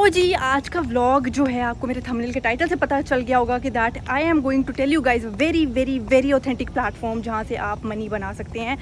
तो जी आज का व्लॉग जो है आपको मेरे थंबनेल के टाइटल से पता चल गया होगा कि that I am going to tell you guys very very very authentic platform जहाँ से आप मनी बना सकते हैं।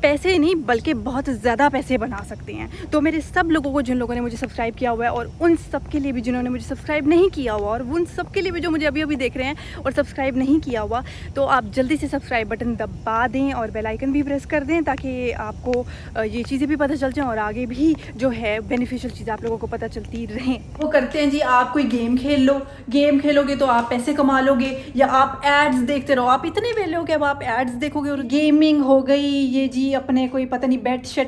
पैसे नहीं बल्कि बहुत ज़्यादा पैसे बना सकते हैं। तो मेरे सब लोगों को, जिन लोगों ने मुझे सब्सक्राइब किया हुआ है और उन सब के लिए भी जिन्होंने मुझे सब्सक्राइब नहीं किया हुआ, और उन सब के लिए भी जो मुझे अभी अभी देख रहे हैं और सब्सक्राइब नहीं किया हुआ, तो आप जल्दी से सब्सक्राइब बटन दबा दें और बेल आइकन भी प्रेस कर दें ताकि आपको ये चीज़ें भी पता चल जाएँ और आगे भी जो है बेनिफिशियल चीज़ें आप लोगों को पता चलती रहें। वो करते हैं जी, आप कोई गेम खेल लो, गेम खेलोगे तो आप पैसे कमा लोगे, या आप एड्स देखते रहो। आप इतने वेले हो कि अब आप एड्स देखोगे। और गेमिंग हो गई ये जी, अपने कोई पता नहीं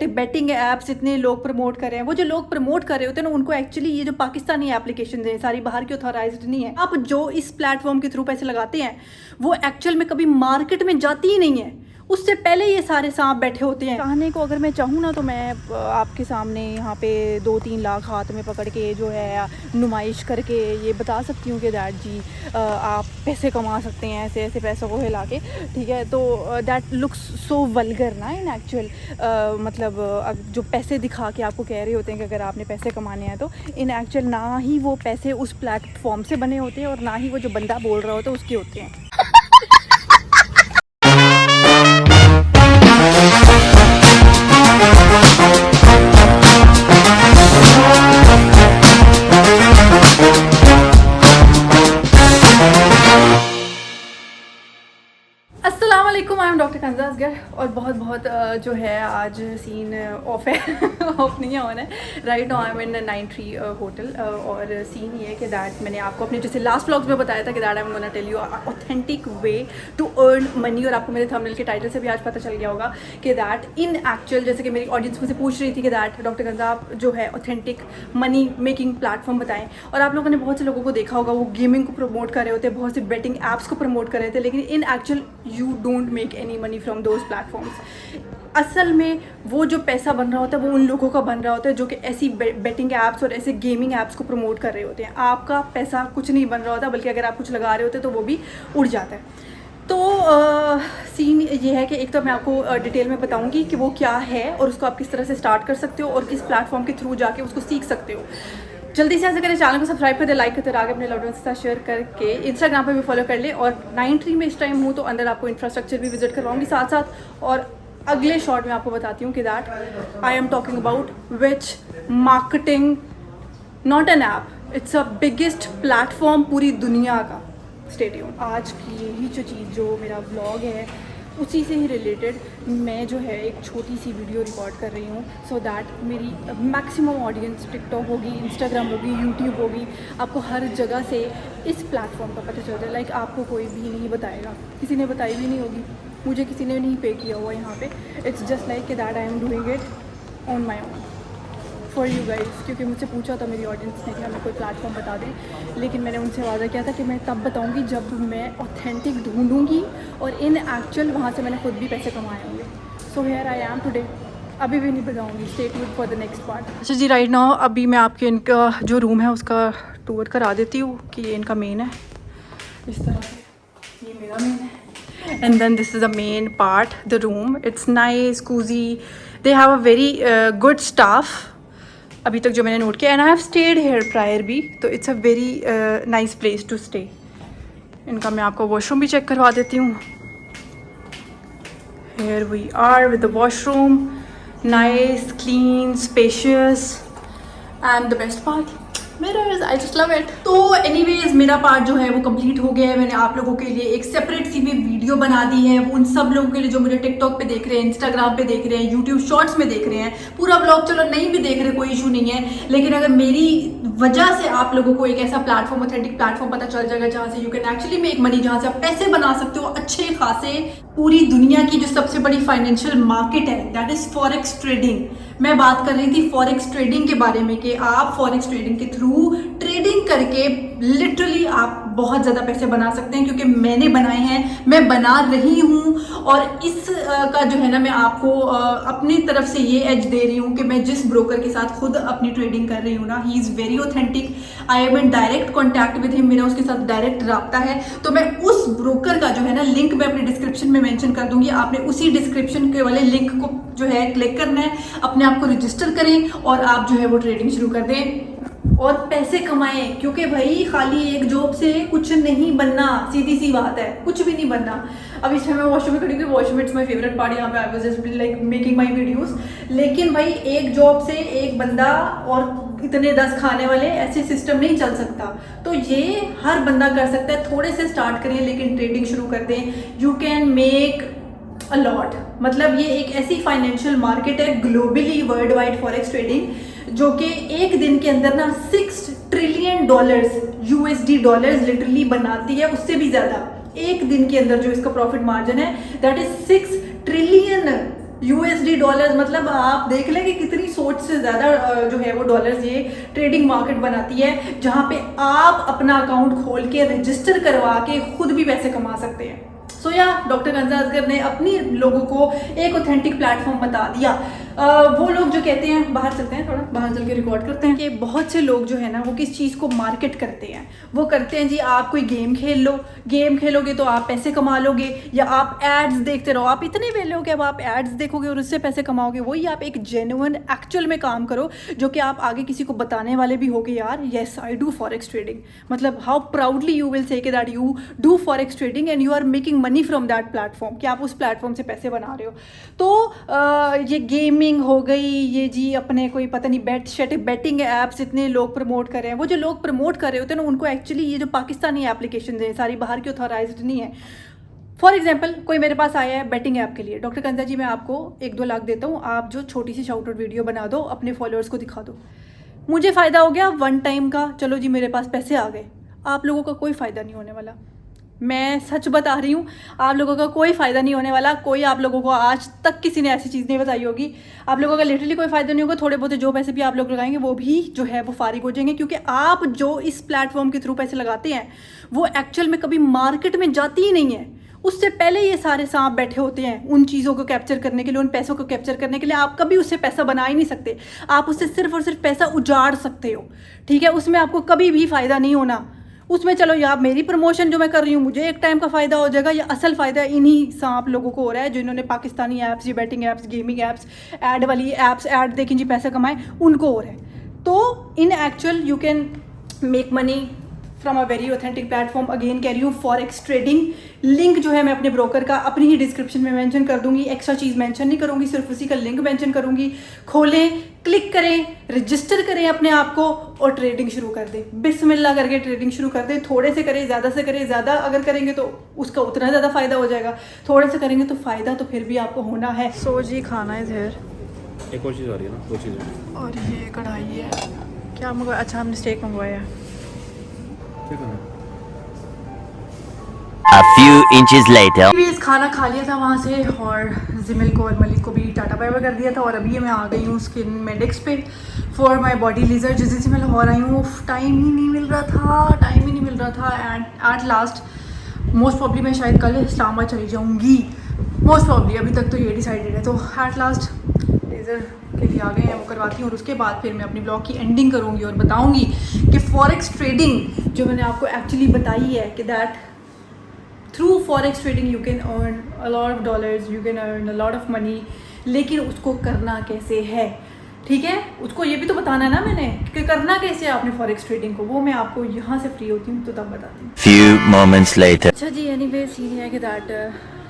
बेटिंग ऐप्स इतने लोग प्रमोट कर रहे हैं। वो जो लोग प्रमोट कर रहे होते हैं ना, उनको एक्चुअली ये जो पाकिस्तानी एप्लीकेशन है सारी बाहर की ऑथराइज्ड नहीं है। आप जो इस प्लेटफॉर्म के थ्रू पैसे लगाते हैं वो एक्चुअल में कभी मार्केट में जाती ही नहीं है, उससे पहले ये सारे सांप बैठे होते हैं। चाहने को अगर मैं चाहूँ ना तो मैं आपके सामने यहाँ पे 2-3 लाख हाथ में पकड़ के जो है नुमाइश करके ये बता सकती हूँ कि दैट जी आप पैसे कमा सकते हैं ऐसे ऐसे पैसों को हिला के, ठीक है। तो दैट लुक्स सो वल्गर ना इन एक्चुअल, मतलब जो पैसे दिखा के आपको कह रहे होते हैं कि अगर आपने पैसे कमाने हैं, तो इन एक्चुअल ना ही वो पैसे उस प्लेटफॉर्म से बने होते हैं और ना ही वो जो बंदा बोल रहा होता है उसके होते हैं। अस्सलाम वालेकुम, आई एम डॉक्टर कंजा असगर और बहुत बहुत जो है आज सीन ऑफ है ऑफ नहीं है, ऑन है। Right now I M in 93 hotel और सीन ये है कि दैट मैंने आपको अपने जैसे लास्ट व्लॉग्स में बताया था कि that I am gonna tell you authentic way to earn money. और आपको मेरे थंबनेल के टाइटल से भी आज पता चल गया होगा कि दैट इन एक्चुअल, जैसे कि मेरी ऑडियंस मुझसे पूछ रही थी कि दैट डॉक्टर कंजा आप जो है ऑथेंटिक मनी मेकिंग प्लेटफॉर्म बताएं। और आप लोगों ने बहुत से लोगों को देखा होगा वो गेमिंग को प्रमोट कर रहे होते हैं, बहुत से बेटिंग ऐप्स को प्रमोट कर रहे थे, लेकिन इन actual you don't make any money from those platforms. असल में वो जो पैसा बन रहा होता है वो उन लोगों का बन रहा होता है जो कि ऐसी बेटिंग ऐप्स और ऐसे गेमिंग ऐप्स को प्रमोट कर रहे होते हैं। आपका पैसा कुछ नहीं बन रहा होता, बल्कि अगर आप कुछ लगा रहे होते तो वो भी उड़ जाता है। तो सीन ये है कि एक तो मैं आपको डिटेल में बताऊंगी कि वो क्या है और उसको आप किस तरह से स्टार्ट कर सकते हो और किस प्लेटफॉर्म के थ्रू जाके उसको सीख सकते हो। जल्दी से ऐसे करें, चैनल को सब्सक्राइब कर दे, लाइक करते, आगे अपने लव वंस के साथ शेयर करके इंस्टाग्राम पे भी फॉलो कर ले। और 93 में इस टाइम हूँ तो अंदर आपको इंफ्रास्ट्रक्चर भी विजिट करवाऊंगी साथ साथ। और अगले शॉर्ट में आपको बताती हूँ कि that I am talking about which marketing, not an app, it's a biggest platform पूरी दुनिया का। Stay tuned. आज की यही जो चीज़, जो मेरा ब्लॉग है उसी से ही रिलेटेड मैं जो है एक छोटी सी वीडियो रिकॉर्ड कर रही हूँ, सो दैट मेरी मैक्सिमम ऑडियंस टिकटॉक होगी, इंस्टाग्राम होगी, यूट्यूब होगी, आपको हर जगह से इस प्लेटफॉर्म का पता चलता है। लाइक आपको कोई भी नहीं बताएगा, किसी ने बताई भी नहीं होगी, मुझे किसी ने नहीं पे किया हुआ यहाँ पे। इट्स जस्ट लाइक कि that I am doing it on my own for you guys. क्योंकि मुझसे पूछा था मेरी ऑडियंस ने कि हमें कोई प्लेटफॉर्म बता दें, लेकिन मैंने उनसे वादा किया था कि मैं तब बताऊंगी जब मैं ऑथेंटिक ढूंढूंगी और इन एक्चुअल वहाँ से मैंने खुद भी पैसे कमाए होंगे। So here I am today. अभी भी नहीं बताऊंगी, stay tuned for the next part. अच्छा जी, राइट नाउ अभी मैं आपके इनका जो रूम है उसका टूर करा देती हूँ कि ये इनका मेन है। इस तरह से ये मेरा मेन है, and then this is the main part, the room. It's nice, cosy, they have a very good staff अभी तक जो मैंने नोट किया, and I have stayed here prior भी, तो it's a very nice place to stay. इनका मैं आपको वॉशरूम भी चेक करवा देती हूँ। Here we are with the washroom, nice, clean, spacious, and the best part mirrors, I just love it. तो एनीवेज मेरा पार्ट जो है वो कंप्लीट हो गया है। मैंने आप लोगों के लिए एक सेपरेट सी भी वीडियो बना दी है, वो उन सब लोगों के लिए जो मुझे टिकटॉक पे देख रहे हैं, इंस्टाग्राम पे देख रहे हैं, यूट्यूब शॉर्ट्स में देख रहे हैं। पूरा ब्लॉग चलो नहीं भी देख रहे, कोई इशू नहीं है, लेकिन अगर मेरी वजह से आप लोगों को एक ऐसा प्लेटफॉर्म, ऑथेंटिक प्लेटफॉर्म पता चल जाएगा जहाँ से you can actually make money, जहाँ से आप पैसे बना सकते हो अच्छे खासे। पूरी दुनिया की जो सबसे बड़ी फाइनेंशियल मार्केट है दैट इज फॉरेक्स ट्रेडिंग। मैं बात कर रही थी फॉरेक्स ट्रेडिंग के बारे में कि आप फॉरेक्स ट्रेडिंग के थ्रू ट्रेडिंग करके लिटरली आप बहुत ज़्यादा पैसे बना सकते हैं, क्योंकि मैंने बनाए हैं, मैं बना रही हूँ। और इस का जो है ना, मैं आपको अपनी तरफ से ये एज दे रही हूँ कि मैं जिस ब्रोकर के साथ खुद अपनी ट्रेडिंग कर रही हूँ ना, he is very authentic, I am in direct contact with him, मेरा उसके साथ डायरेक्ट रब्ता है। तो मैं उस ब्रोकर का जो है ना लिंक मैं अपने डिस्क्रिप्शन में मेंशन कर दूंगी, आपने उसी डिस्क्रिप्शन के वाले लिंक को जो है क्लिक करना है, अपने आप को रजिस्टर करें और आप जो है वो ट्रेडिंग शुरू कर दें। और पैसे कमाएं, क्योंकि भाई खाली एक जॉब से कुछ नहीं बनना, सीधी सी बात है, कुछ भी नहीं बनना। अब इस टाइम मैं वॉशरूम में खड़ी हूँ, washroom it's my favourite part, यहाँ पे I was just like making my videos. लेकिन भाई एक जॉब से एक बंदा और इतने 10 खाने वाले, ऐसे सिस्टम नहीं चल सकता। तो ये हर बंदा कर सकता है, थोड़े से स्टार्ट करें लेकिन ट्रेडिंग शुरू कर दें, you can make a lot. मतलब ये एक ऐसी फाइनेंशियल मार्केट है globally world wide forex trading, जो कि एक दिन के अंदर ना $6 ट्रिलियन USD डॉलर्स लिटरली बनाती है, उससे भी ज़्यादा। एक दिन के अंदर जो इसका प्रॉफिट मार्जिन है that is 6 trillion USD dollars. मतलब आप देख लें कि कितनी सोच से ज़्यादा जो है वो डॉलर्स ये ट्रेडिंग मार्केट बनाती है, जहाँ पे आप अपना अकाउंट खोल के रजिस्टर करवा के खुद भी पैसे कमा सकते हैं। सो या डॉक्टर कंजा असगर ने अपनी लोगों को एक ऑथेंटिक प्लेटफॉर्म बता दिया। वो लोग जो कहते हैं, बाहर चलते हैं, थोड़ा बाहर चल के रिकॉर्ड करते हैं, कि बहुत से लोग जो है ना वो किस चीज़ को मार्केट करते हैं। वो करते हैं जी आप कोई गेम खेल लो, गेम खेलोगे तो आप पैसे कमा लोगे, या आप एड्स देखते रहो, आप इतने वेले हो कि अब आप एड्स देखोगे और उससे पैसे कमाओगे। वही आप एक जेन्युइन एक्चुअल में काम करो, जो कि आप आगे किसी को बताने वाले भी होगे, यार yes I do forex trading. मतलब how proudly you will say कि that you do forex trading and you are making money from that platform, कि आप उस प्लेटफॉर्म से पैसे बना रहे हो। तो ये गेमिंग हो गई, ये जी अपने कोई पता नहीं बेटिंग ऐप्स इतने लोग प्रमोट कर रहे हैं। वो जो लोग प्रमोट कर रहे होते हैं ना, उनको एक्चुअली ये जो पाकिस्तानी एप्लीकेशन है सारी बाहर की ऑथोराइज्ड नहीं है। फॉर एग्जाम्पल कोई मेरे पास आया है बेटिंग ऐप के लिए, डॉक्टर कंजा जी मैं आपको 1-2 लाख देता हूँ, आप जो छोटी सी शाउट आउट वीडियो बना दो, अपने फॉलोअर्स को दिखा दो, मुझे फ़ायदा हो गया 1 टाइम का, चलो जी मेरे पास पैसे आ गए। आप लोगों का कोई फ़ायदा नहीं होने वाला, मैं सच बता रही हूँ, आप लोगों का कोई फ़ायदा नहीं होने वाला। कोई आप लोगों को आज तक किसी ने ऐसी चीज़ नहीं बताई होगी, आप लोगों का लिटरली कोई फ़ायदा नहीं होगा। थोड़े बहुत जो पैसे भी आप लोग लगाएंगे वो भी जो है वो फारिग हो जाएंगे, क्योंकि आप जो इस प्लेटफॉर्म के थ्रू पैसे लगाते हैं वो एक्चुअल में कभी मार्केट में जाती ही नहीं है। उससे पहले ये सारे सांप बैठे होते हैं उन चीज़ों को कैप्चर करने के लिए, उन पैसों को कैप्चर करने के लिए। आप कभी उससे पैसा बना ही नहीं सकते, आप उससे सिर्फ और सिर्फ पैसा उजाड़ सकते हो, ठीक है। उसमें आपको कभी भी फ़ायदा नहीं होना उसमें। चलो यार मेरी प्रमोशन जो मैं कर रही हूँ मुझे एक टाइम का फ़ायदा हो जाएगा, या असल फ़ायदा इन्हीं सांप लोगों को हो रहा है जिन्होंने पाकिस्तानी ऐप्स, ये betting apps, gaming apps, add वाली ऐप्स, ऐड देखें जी पैसे कमाएं, उनको हो रहा है। तो इन actual you can make money from a very authentic platform. Again कह रही हूँ फॉरेक्स ट्रेडिंग, लिंक जो है मैं अपने ब्रोकर का अपनी ही डिस्क्रिप्शन में मेंशन कर दूंगी, एक्स्ट्रा चीज़ मेंशन नहीं करूँगी, सिर्फ उसी का लिंक मेंशन करूँगी। खोलें, क्लिक करें, रजिस्टर करें अपने आप को और ट्रेडिंग शुरू कर दें। बिस्मिल्लाह करके ट्रेडिंग शुरू कर दें। थोड़े से करें, ज़्यादा से करें, ज़्यादा अगर करेंगे तो उसका उतना ज़्यादा फ़ायदा हो जाएगा, थोड़े से करेंगे तो फ़ायदा तो फिर भी आपको होना है। सो जी खाना है इधर, एक और चीज़ आ रही है ना, 2 चीज़ें, और ये कढ़ाई है, क्या मंगवाया, अच्छा हमने स्टेक मंगवाया। A few inches later. खाना खा लिया था वहाँ से, और जिमिल को और मलिक को भी टाटा बाय बाय कर दिया था, और अभी मैं आ गई हूँ स्किन मेडिक्स पे फॉर माय बॉडी लेजर। जिस दिन से मैं लाहौर आई हूँ टाइम ही नहीं मिल रहा था, and at last most probably मैं शायद कल इस्लामाबाद चली जाऊँगी, मोस्ट प्रॉब्ली, अभी तक तो ये डिसाइडेड है। तो एट लास्ट लेज़र के लिए आ गए हैं, वो करवाती हूँ, और उसके बाद फिर मैं अपनी ब्लॉग की एंडिंग करूँगी और बताऊँगी कि फॉरेक्स ट्रेडिंग जो मैंने आपको एक्चुअली बताई है कि that through forex trading you can earn a lot of dollars, you can earn a lot of money, लेकिन उसको करना कैसे है, ठीक है। उसको ये भी तो बताना है ना मैंने कि करना कैसे है आपने फॉरेक्स ट्रेडिंग को, वो मैं आपको यहाँ से फ्री होती हूँ तो तब बताती हूँ। Few moments later. अच्छा जी, एनीवे सीन है कि दैट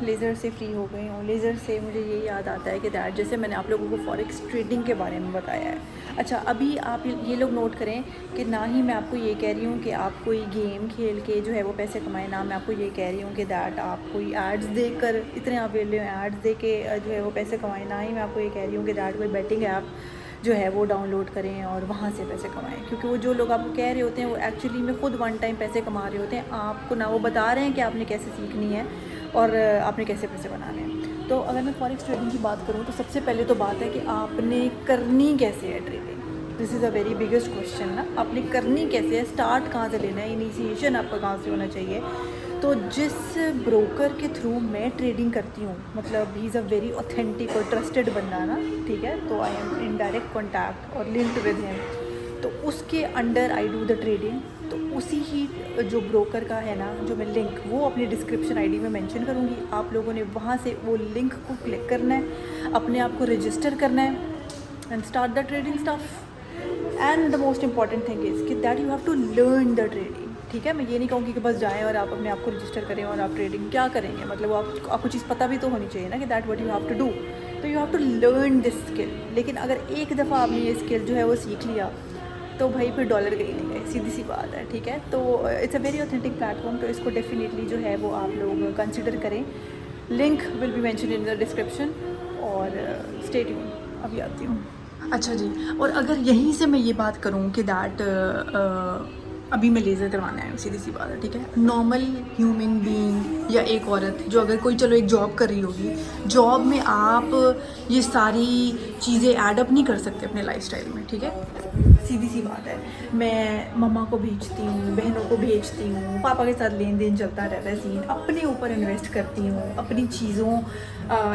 लेज़र से फ्री हो गई हूँ। लेज़र से मुझे ये याद आता है कि दैट जैसे मैंने आप लोगों को फॉरेक्स ट्रेडिंग के बारे में बताया है, अच्छा अभी आप ये लोग नोट करें कि ना ही मैं आपको ये कह रही हूँ कि आप कोई गेम खेल के जो है वो पैसे कमाएं, ना मैं आपको ये कह रही हूँ कि दैट आप कोई एड्स देकर इतने अवेले एड्स दे के जो है वो पैसे कमाएं, ना ही मैं आपको ये कह रही हूँ कि दैट कोई बेटिंग ऐप जो है वो डाउनलोड करें और वहाँ से पैसे कमाएं, क्योंकि वो जो लोग आपको कह रहे होते हैं वो एक्चुअली में खुद 1 टाइम पैसे कमा रहे होते हैं, आपको ना वो बता रहे हैं कि आपने कैसे सीखनी है और आपने कैसे पैसे बनाने हैं। तो अगर मैं फॉरेक्स ट्रेडिंग की बात करूँ तो सबसे पहले तो बात है कि आपने करनी कैसे है trading. This is a very biggest question ना, आपने करनी कैसे है, स्टार्ट कहाँ से लेना है, इनिशिएशन आपका कहाँ से होना चाहिए। तो जिस ब्रोकर के थ्रू मैं ट्रेडिंग करती हूँ, मतलब he is a very authentic और ट्रस्टेड बंदा ना, ठीक है, तो I am in direct contact और लिंक्ड विद हिम, तो उसके under I do the trading. तो उसी ही जो ब्रोकर का है ना जो मैं लिंक, वो अपनी डिस्क्रिप्शन आईडी में मेंशन करूँगी, आप लोगों ने वहाँ से वो लिंक को क्लिक करना है, अपने आप को रजिस्टर करना है and start the trading stuff. And the most important thing is कि that you have to learn the trading. ठीक है, मैं ये नहीं कहूँगी कि बस जाएं और आप अपने आप को रजिस्टर करें और आप ट्रेडिंग क्या करेंगे, मतलब आपको चीज़ पता भी तो होनी चाहिए ना कि that what you have to do. तो you have to learn this skill. लेकिन अगर एक दफ़ा आपने ये स्किल जो है वो सीख लिया तो भाई फिर डॉलर कहीं नहीं गए, सीधी सी बात है। ठीक है, तो it's a very authentic platform, तो इसको डेफिनेटली जो है वो आप लोग कंसिडर करें। Link will be mention in the description और स्टे ट्यून। अभी आती हूँ। अच्छा जी, और अगर यहीं से मैं ये बात करूँ कि दैट अभी मैं लेज़र करवाने आई हूँ, सीधी सी बात है। ठीक है, नॉर्मल ह्यूमन बीइंग या एक औरत जो अगर कोई चलो एक जॉब कर रही होगी, जॉब में आप ये सारी चीज़ें ऐडअप नहीं कर सकते अपने लाइफस्टाइल में। ठीक है, सीधी सी बात है। मैं मम्मा को भेजती हूँ, बहनों को भेजती हूँ, पापा के साथ लेन देन चलता रहता है सीन, अपने ऊपर इन्वेस्ट करती हूँ अपनी चीज़ों,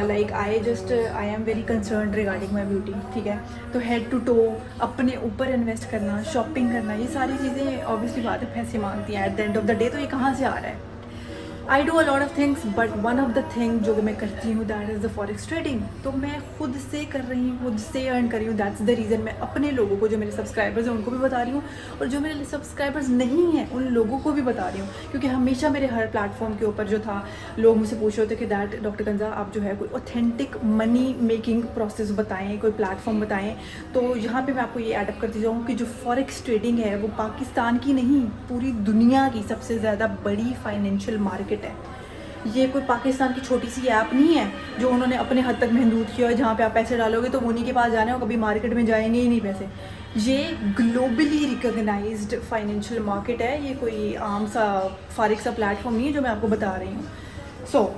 like I am very concern regarding my beauty. ठीक है, तो हेड टू टो अपने ऊपर इन्वेस्ट करना, शॉपिंग करना, ये सारी चीज़ें ऑब्वियसली बात है पैसे मांगती हैं at the end of the day. तो ये कहाँ से आ रहा है? I do a lot of things but one of the thing जो मैं करती हूँ that is the forex trading. तो मैं खुद से कर रही हूँ, खुद से अर्न कर रही हूँ। दैट्स द रीज़न मैं अपने लोगों को, जो मेरे सब्सक्राइबर्स हैं उनको भी बता रही हूँ, और जो मेरे सब्सक्राइबर्स नहीं हैं उन लोगों को भी बता रही हूँ। क्योंकि हमेशा मेरे हर प्लेटफॉर्म के ऊपर जो था, लोग मुझसे पूछ रहे थे कि दैट डॉक्टर कंजा आप जो है कोई ऑथेंटिक मनी मेकिंग प्रोसेस बताएँ, कोई प्लेटफॉर्म बताएँ। तो यहाँ पर मैं आपको ये एडअप करती जाऊँ कि जो फॉरेक्स ट्रेडिंग है वो पाकिस्तान की नहीं, पूरी दुनिया की सबसे ज़्यादा बड़ी फाइनेंशियल मार्केट है। ये कोई पाकिस्तान की छोटी सी ऐप नहीं है जो उन्होंने अपने हद तक महदूद किया है, जहाँ पे आप पैसे डालोगे तो उन्हीं के पास जाना है और कभी मार्केट में जाएंगे ही नहीं पैसे। ये ग्लोबली रिकॉग्नाइज्ड फाइनेंशियल मार्केट है, ये कोई आम सा फारिग सा प्लेटफॉर्म नहीं है जो मैं आपको बता रही हूँ। सो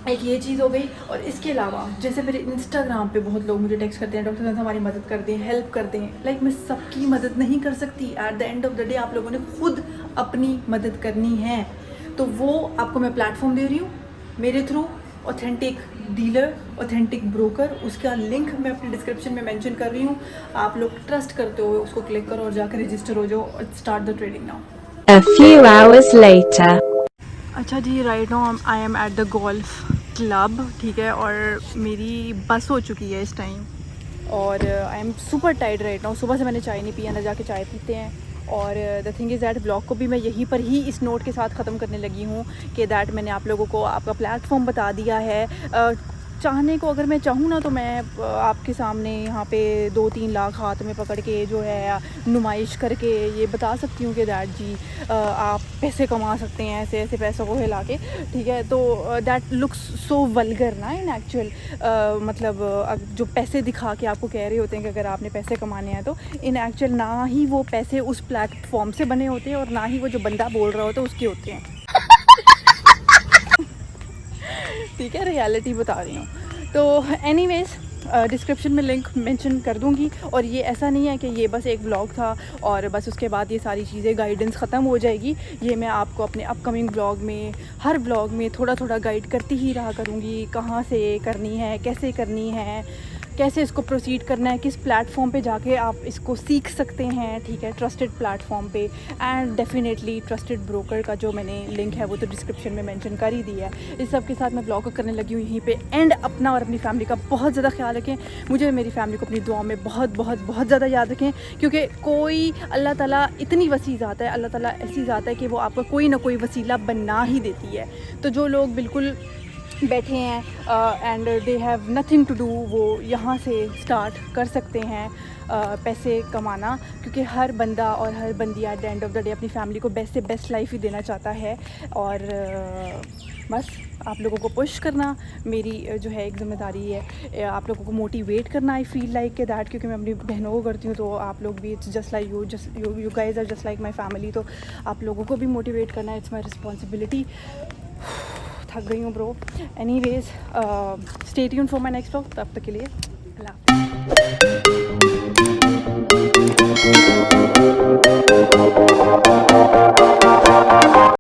एक ये चीज़ हो गई। और इसके अलावा जैसे मेरे इंस्टाग्राम पे बहुत लोग मुझे टेक्स्ट करते हैं, डॉक्टर साहब हमारी मदद कर दें, हेल्प कर दें। लाइक मैं सबकी मदद नहीं कर सकती, at the end of the day आप लोगों ने खुद अपनी मदद करनी है। तो वो आपको मैं प्लेटफॉर्म दे रही हूँ मेरे through, authentic dealer, authentic broker, उसका लिंक मैं अपने डिस्क्रिप्शन में मेंशन कर रही हूँ। आप लोग ट्रस्ट करते हो उसको क्लिक करो और जाकर रजिस्टर हो जाओ और start the trading now. A few hours later. अच्छा जी, right now I am at the golf club. ठीक है, और मेरी बस हो चुकी है इस टाइम और I am super tired right now. सुबह से मैंने चाय नहीं पी, अंदर जाके चाय पीते हैं। और the thing is that blog को भी मैं यहीं पर ही इस नोट के साथ ख़त्म करने लगी हूँ कि दैट मैंने आप लोगों को आपका प्लेटफॉर्म बता दिया है। चाहने को अगर मैं चाहूँ ना तो मैं आपके सामने यहाँ पे 2-3 लाख हाथ में पकड़ के जो है नुमाइश करके ये बता सकती हूँ कि दैट जी आप पैसे कमा सकते हैं ऐसे ऐसे पैसों को हिला के। ठीक है, तो दैट लुक्स सो वल्गर ना इन एक्चुअल, मतलब जो पैसे दिखा के आपको कह रहे होते हैं कि अगर आपने पैसे कमाने हैं, तो इन एक्चुअल ना ही वो पैसे उस प्लेटफॉर्म से बने होते हैं और ना ही वो जो बंदा बोल रहा होता है उसके होते हैं। ठीक है, रियलिटी बता रही हूँ। तो एनीवेज़ डिस्क्रिप्शन में लिंक मेंशन कर दूँगी। और ये ऐसा नहीं है कि ये बस एक व्लॉग था और बस उसके बाद ये सारी चीज़ें गाइडेंस ख़त्म हो जाएगी। ये मैं आपको अपने अपकमिंग व्लॉग में, हर व्लॉग में थोड़ा थोड़ा गाइड करती ही रहा करूँगी, कहाँ से करनी है, कैसे करनी है, कैसे इसको प्रोसीड करना है, किस प्लेटफॉर्म पे जाके आप इसको सीख सकते हैं। ठीक है, ट्रस्टेड प्लेटफॉर्म पे, एंड डेफिनेटली ट्रस्टेड ब्रोकर का जो मैंने लिंक है वो तो डिस्क्रिप्शन में मेंशन कर ही दिया है। इस सब के साथ मैं ब्लॉग करने लगी हूँ यहीं पे एंड। अपना और अपनी फैमिली का बहुत ज़्यादा ख्याल रखें। मुझे मेरी फैमिली को अपनी दुआओं में बहुत बहुत बहुत ज़्यादा याद रखें, क्योंकि कोई अल्लाह ताला इतनी वसी ज़ात है, अल्लाह ताला ऐसी ज़ात है कि वो आपका कोई ना कोई वसीला बना ही देती है। तो जो लोग बिल्कुल बैठे हैं and they have nothing to do, वो यहाँ से स्टार्ट कर सकते हैं पैसे कमाना, क्योंकि हर बंदा और हर बंदी at the end of the day अपनी फैमिली को बेस्ट से बेस्ट लाइफ ही देना चाहता है। और बस आप लोगों को पुश करना मेरी जो है एक ज़िम्मेदारी है, आप लोगों को मोटिवेट करना। आई फील लाइक के दैट, क्योंकि मैं अपनी बहनों को करती हूँ, तो आप लोग भी it's just like you guys are just like my family. तो आप लोगों को भी मोटिवेट करना, इट्स माई रिस्पॉन्सिबिलिटी। थक गई हूँ bro. Anyways stay tuned for my next vlog. तब तक के लिए अल्लाह हाफ़िज़।